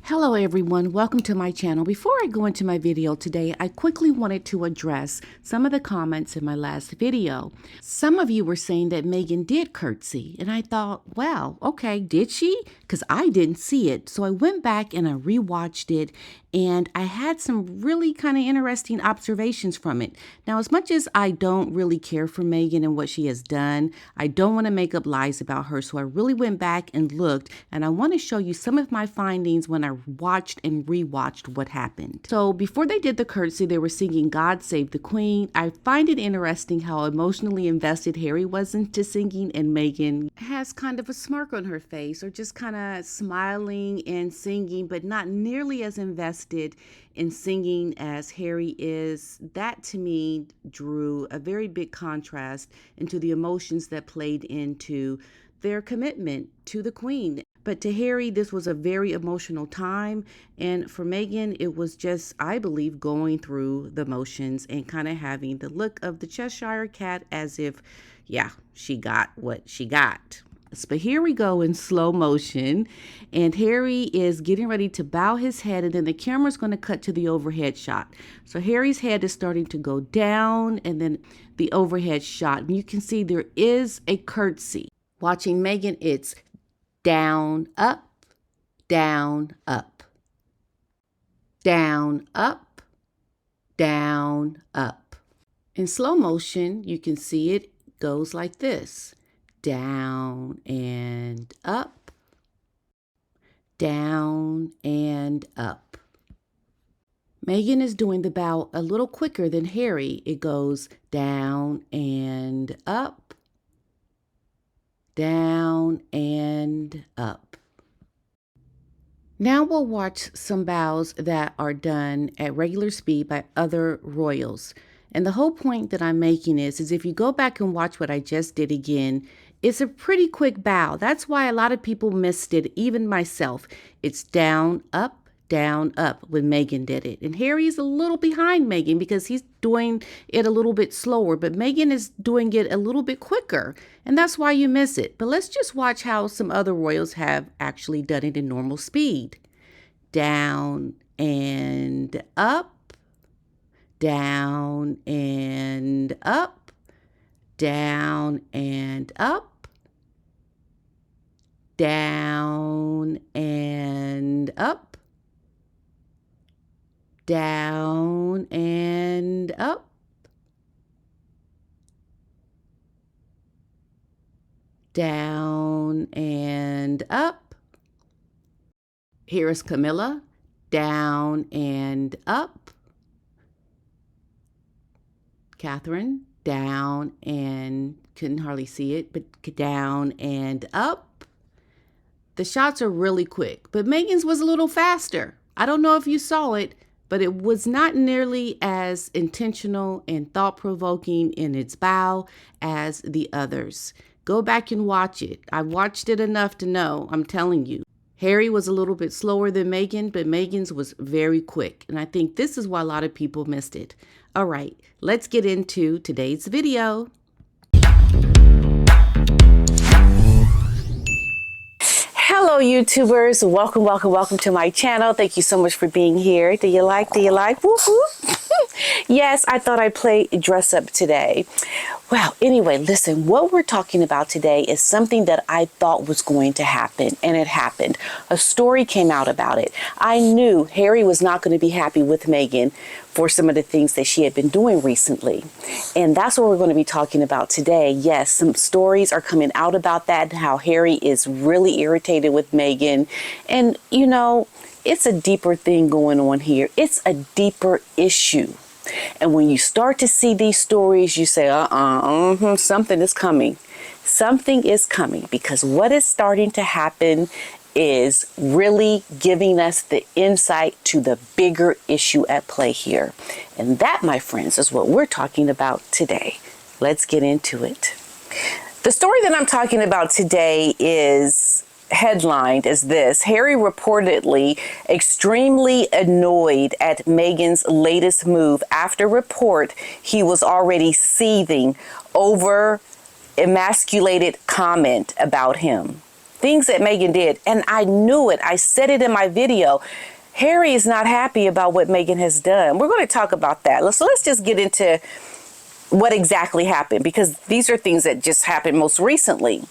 Hello everyone, welcome to my channel. Before I go into my video today, I quickly wanted to address some of the comments in my last video. Some of you were saying that Meghan did curtsy, and I thought, wow, okay, did she? Because I didn't see it. So I went back and I rewatched it, and I had some really kind of interesting observations from it. Now, as much as I don't really care for Meghan and what she has done, I don't want to make up lies about her, so I really went back and looked, and I want to show you some of my findings when I watched and rewatched what happened. So before they did the curtsy, they were singing God Save the Queen. I find it interesting how emotionally invested Harry was into singing, and Meghan has kind of a smirk on her face, or just kind of smiling and singing, but not nearly as invested in singing as Harry is. That to me drew a very big contrast into the emotions that played into their commitment to the Queen. But to Harry, this was a very emotional time. And for Meghan, it was just, I believe, going through the motions and kind of having the look of the Cheshire cat, as if, yeah, she got what she got. But here we go in slow motion, and Harry is getting ready to bow his head, and then the camera's going to cut to the overhead shot. So Harry's head is starting to go down, and then the overhead shot. And you can see there is a curtsy. Watching Meghan, it's down, up, down, up, down, up, down, up. In slow motion, you can see it goes like this: down and up, down and up. Meghan is doing the bow a little quicker than Harry. It goes down and up, down and up. Now we'll watch some bows that are done at regular speed by other royals. And the whole point that I'm making is if you go back and watch what I just did again, it's a pretty quick bow. That's why a lot of people missed it, even myself. It's down, up when Meghan did it. And Harry's a little behind Meghan because he's doing it a little bit slower, but Meghan is doing it a little bit quicker, and that's why you miss it. But let's just watch how some other royals have actually done it in normal speed. Down and up, down and up, down and up, down and up, down and up, down and up. Here is Camilla, down and up. Catherine, down and, couldn't hardly see it, but down and up. The shots are really quick, but Meghan's was a little faster. I don't know if you saw it, but it was not nearly as intentional and thought-provoking in its bow as the others. Go back and watch it. I watched it enough to know, I'm telling you. Harry was a little bit slower than Meghan, but Meghan's was very quick. And I think this is why a lot of people missed it. All right, let's get into today's video. Hello YouTubers, welcome to my channel. Thank you so much for being here. Do you like? Woo woo. Yes, I thought I'd play dress up today. Well, anyway, listen, what we're talking about today is something that I thought was going to happen, and it happened. A story came out about it. I knew Harry was not going to be happy with Meghan for some of the things that she had been doing recently. And that's what we're going to be talking about today. Yes, some stories are coming out about that, how Harry is really irritated with Meghan. And, you know, it's a deeper thing going on here. It's a deeper issue. And when you start to see these stories, you say, something is coming. Something is coming, because what is starting to happen is really giving us the insight to the bigger issue at play here. And that, my friends, is what we're talking about today. Let's get into it. The story that I'm talking about today is headlined as this: Harry reportedly extremely annoyed at Meghan's latest move after report he was already seething over emasculated comment about him. things that Meghan did, and I knew it. I said it in my video. Harry is not happy about what Meghan has done. We're going to talk about that. So let's just get into what exactly happened, because these are things that just happened most recently.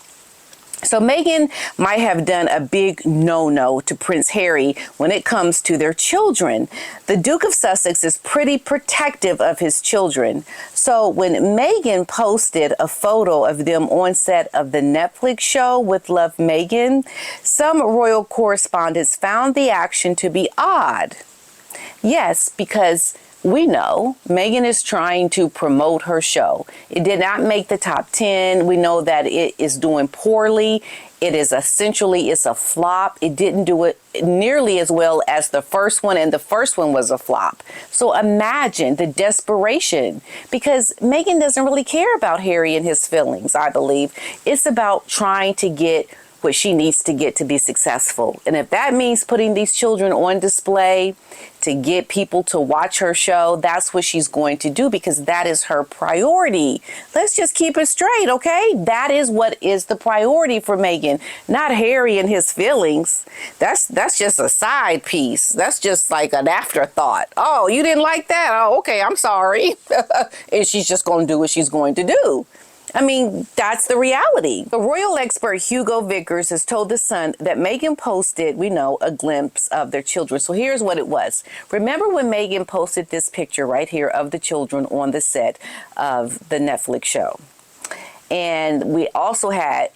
So Meghan might have done a big no-no to Prince Harry when it comes to their children. The Duke of Sussex is pretty protective of his children. So when Meghan posted a photo of them on set of the Netflix show With Love, Meghan, some royal correspondents found the action to be odd. Yes, because we know Meghan is trying to promote her show. It did not make the top 10. We know that it is doing poorly. It's a flop. It didn't do it nearly as well as the first one, and the first one was a flop. So imagine the desperation, because Meghan doesn't really care about Harry and his feelings, I believe. It's about trying to get what she needs to get to be successful. And if that means putting these children on display to get people to watch her show, that's what she's going to do, because that is her priority. Let's just keep it straight, okay? That is what is the priority for Meghan, not Harry and his feelings. That's just a side piece. That's just like an afterthought. Oh, you didn't like that? Oh, okay, I'm sorry. And she's just going to do what she's going to do. I mean, that's the reality. The royal expert Hugo Vickers has told The Sun that Meghan posted, we know, a glimpse of their children. So here's what it was. Remember when Meghan posted this picture right here of the children on the set of the Netflix show? And we also had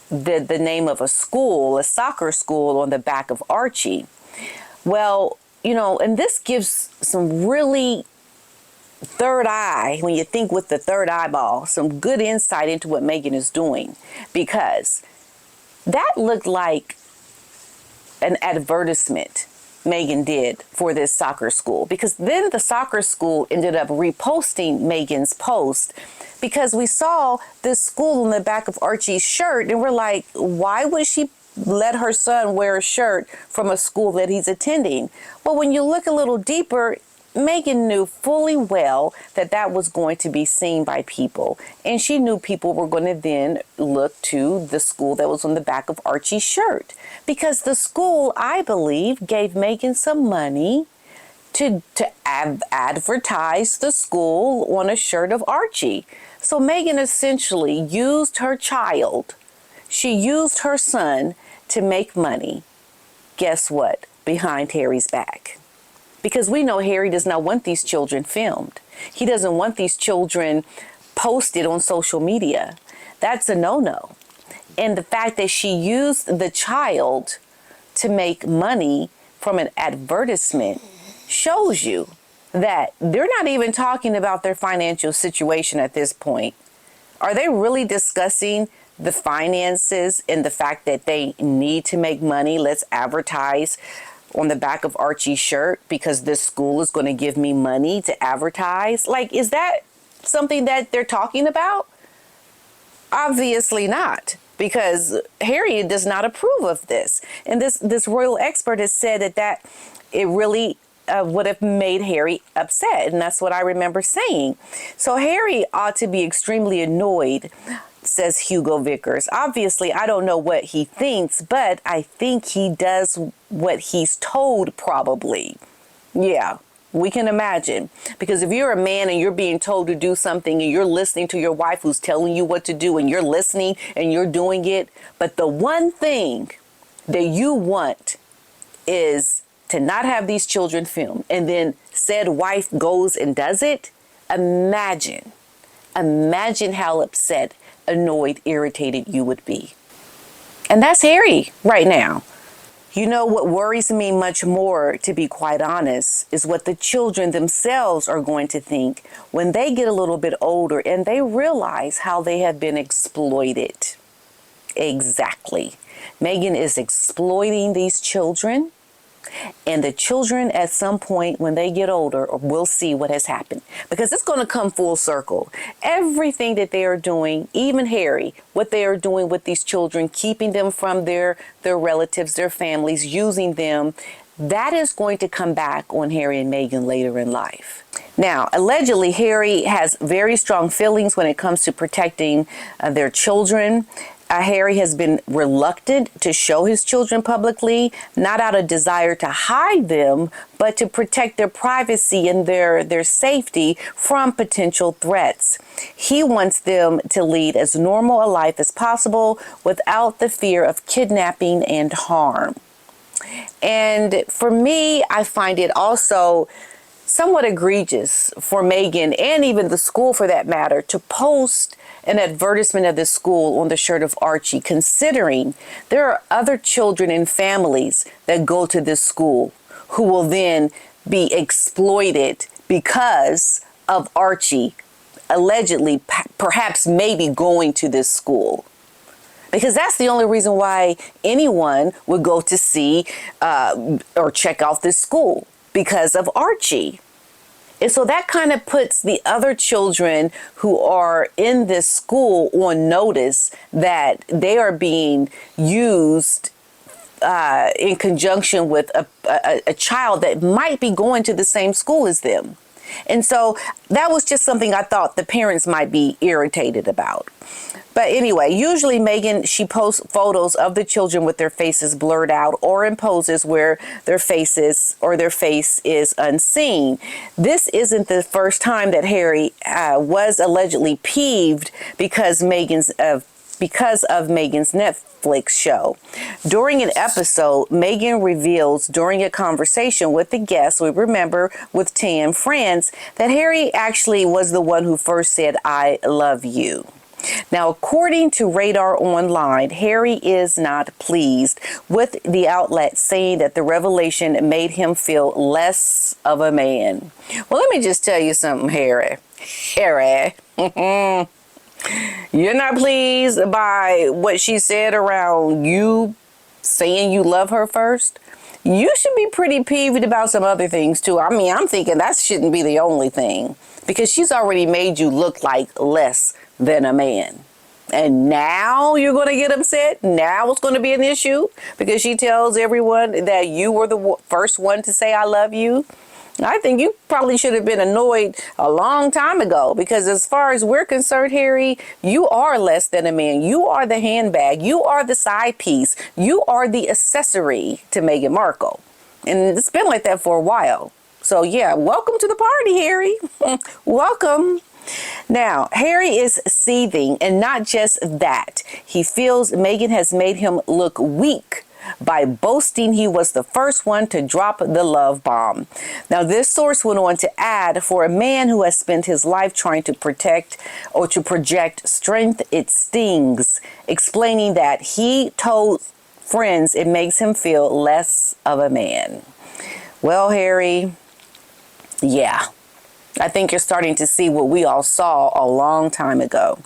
the name of a school, a soccer school, on the back of Archie. Well, you know, and this gives some really third eye, when you think with the third eyeball, some good insight into what Meghan is doing, because that looked like an advertisement Meghan did for this soccer school, because then the soccer school ended up reposting Meghan's post, because we saw this school on the back of Archie's shirt, and we're like, why would she let her son wear a shirt from a school that he's attending? Well, when you look a little deeper, Meghan knew fully well that that was going to be seen by people. And she knew people were going to then look to the school that was on the back of Archie's shirt. Because the school, I believe, gave Meghan some money to advertise the school on a shirt of Archie. So Meghan essentially used her child. She used her son to make money. Guess what? Behind Harry's back. Because we know Harry does not want these children filmed. He doesn't want these children posted on social media. That's a no-no. And the fact that she used the child to make money from an advertisement shows you that they're not even talking about their financial situation at this point. Are they really discussing the finances and the fact that they need to make money? Let's advertise on the back of Archie's shirt because this school is going to give me money to advertise. Like, is that something that they're talking about? Obviously not, because Harry does not approve of this. And this royal expert has said that it really would have made Harry upset. And that's what I remember saying. So Harry ought to be extremely annoyed, says Hugo Vickers. Obviously, I don't know what he thinks, but I think he does what he's told, probably. Yeah, we can imagine. Because if you're a man and you're being told to do something and you're listening to your wife who's telling you what to do and you're listening and you're doing it, but the one thing that you want is to not have these children filmed, and then said wife goes and does it, imagine how upset, annoyed, irritated you would be. And that's Harry right now. You know what worries me much more, to be quite honest, is what the children themselves are going to think when they get a little bit older and they realize how they have been exploited. Exactly. Meghan is exploiting these children. And the children at some point when they get older will see what has happened, because it's going to come full circle. Everything that they are doing, even Harry, what they are doing with these children, keeping them from their relatives, their families, using them, that is going to come back on Harry and Meghan later in life. Now, allegedly, Harry has very strong feelings when it comes to protecting their children. Harry has been reluctant to show his children publicly, not out of desire to hide them, but to protect their privacy and their safety from potential threats. He wants them to lead as normal a life as possible without the fear of kidnapping and harm. And for me, I find it also somewhat egregious for Meghan, and even the school for that matter, to post an advertisement of this school on the shirt of Archie, considering there are other children and families that go to this school who will then be exploited because of Archie allegedly, perhaps maybe going to this school. Because that's the only reason why anyone would go to see or check out this school, because of Archie. And so that kind of puts the other children who are in this school on notice that they are being used in conjunction with a child that might be going to the same school as them. And so that was just something I thought the parents might be irritated about. But anyway, usually Meghan, she posts photos of the children with their faces blurred out or in poses where their faces or their face is unseen. This isn't the first time that Harry was allegedly peeved because of Meghan's Netflix show. During an episode, Meghan reveals during a conversation with the guests, we remember with Tam France, that Harry actually was the one who first said, "I love you." Now, according to Radar Online, Harry is not pleased with the outlet saying that the revelation made him feel less of a man. Well, let me just tell you something, Harry. You're not pleased by what she said around you saying you love her first? You should be pretty peeved about some other things too. I mean, I'm thinking that shouldn't be the only thing, because she's already made you look like less than a man. And now you're going to get upset? Now it's going to be an issue because she tells everyone that you were the first one to say I love you? I think you probably should have been annoyed a long time ago, because as far as we're concerned, Harry, you are less than a man. You are the handbag. You are the side piece. You are the accessory to Meghan Markle. And it's been like that for a while. So yeah, welcome to the party, Harry. Welcome. Now, Harry is seething, and not just that. He feels Meghan has made him look weak by boasting he was the first one to drop the love bomb. Now, this source went on to add, for a man who has spent his life trying to protect or to project strength, it stings, explaining that he told friends it makes him feel less of a man. Well, Harry, yeah. I think you're starting to see what we all saw a long time ago.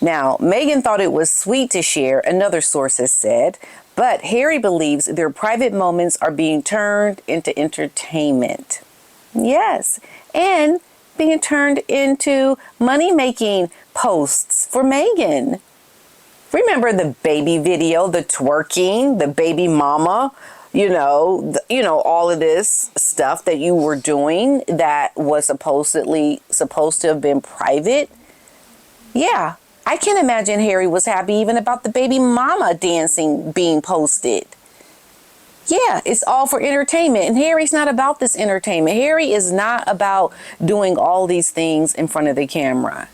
Now, Meghan thought it was sweet to share, another source has said, but Harry believes their private moments are being turned into entertainment. Yes, and being turned into money-making posts for Meghan. Remember the baby video, the twerking, the baby mama, all of this stuff that you were doing that was supposed to have been private. Yeah, I can't imagine Harry was happy even about the baby mama dancing being posted. Yeah, it's all for entertainment. And Harry's not about this entertainment. Harry is not about doing all these things in front of the camera.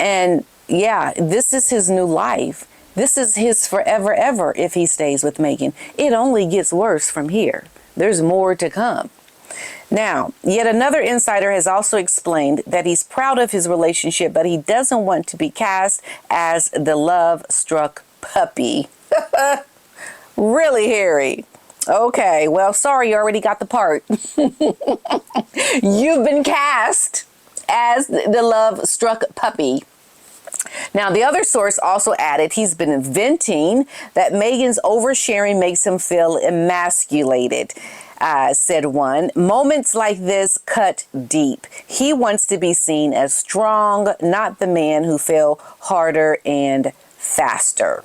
And yeah, this is his new life. This is his forever ever if he stays with Meghan. It only gets worse from here. There's more to come. Now, yet another insider has also explained that he's proud of his relationship, but he doesn't want to be cast as the love-struck puppy. Really, Harry? Okay, well, sorry, you already got the part. You've been cast as the love-struck puppy. Now, the other source also added he's been venting that Meghan's oversharing makes him feel emasculated. Said one, moments like this cut deep. He wants to be seen as strong, not the man who fell harder and faster.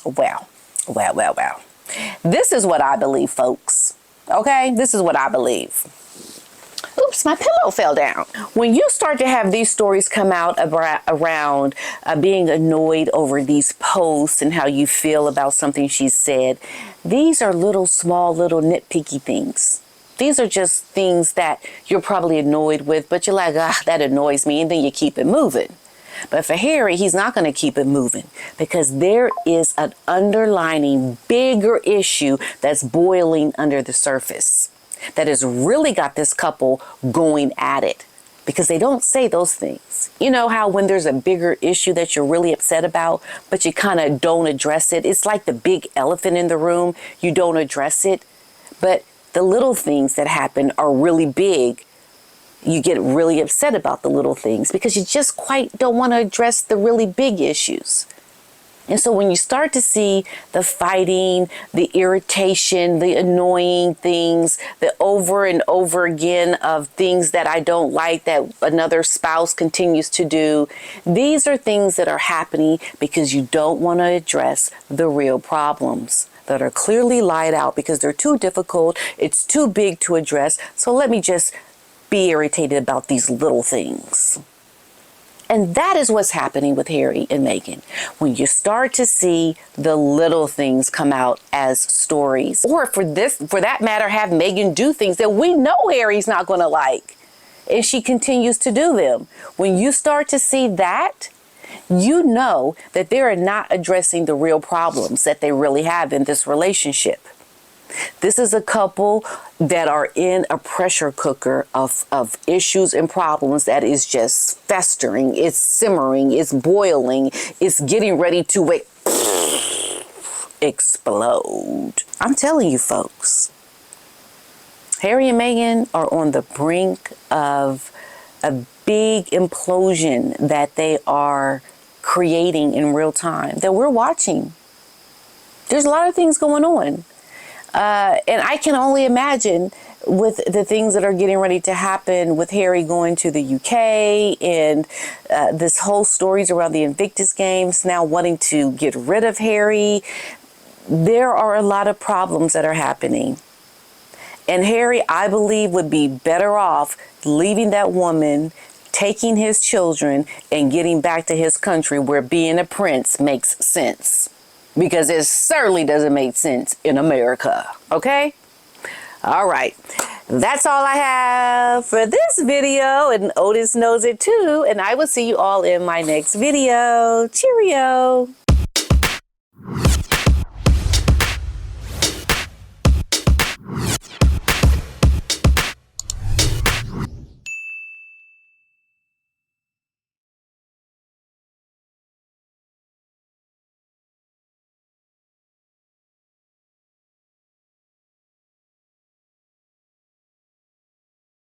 Well. This is what I believe, folks. Okay, this is what I believe. Oops, my pillow fell down. When you start to have these stories come out around being annoyed over these posts and how you feel about something she said, these are small, little nitpicky things. These are just things that you're probably annoyed with, but you're like, that annoys me, and then you keep it moving. But for Harry, he's not going to keep it moving because there is an underlining bigger issue that's boiling under the surface that has really got this couple going at it because they don't say those things. You know how when there's a bigger issue that you're really upset about, but you kind of don't address it? It's like the big elephant in the room. You don't address it, but the little things that happen are really big. You get really upset about the little things because you just quite don't want to address the really big issues. And so when you start to see the fighting, the irritation, the annoying things, the over and over again of things that I don't like that another spouse continues to do, these are things that are happening because you don't want to address the real problems that are clearly laid out because they're too difficult, it's too big to address. So let me just be irritated about these little things. And that is what's happening with Harry and Meghan. When you start to see the little things come out as stories, or for that matter, have Meghan do things that we know Harry's not going to like, and she continues to do them. When you start to see that, you know that they are not addressing the real problems that they really have in this relationship. This is a couple that are in a pressure cooker of issues and problems that is just festering, it's simmering, it's boiling, it's getting ready to explode. I'm telling you folks, Harry and Meghan are on the brink of a big implosion that they are creating in real time that we're watching. There's a lot of things going on. And I can only imagine with the things that are getting ready to happen with Harry going to the UK and this whole stories around the Invictus Games, now wanting to get rid of Harry. There are a lot of problems that are happening. And Harry, I believe, would be better off leaving that woman, taking his children, and getting back to his country where being a prince makes sense. Because it certainly doesn't make sense in America, okay? All right, that's all I have for this video, and Otis knows it too, and I will see you all in my next video. Cheerio!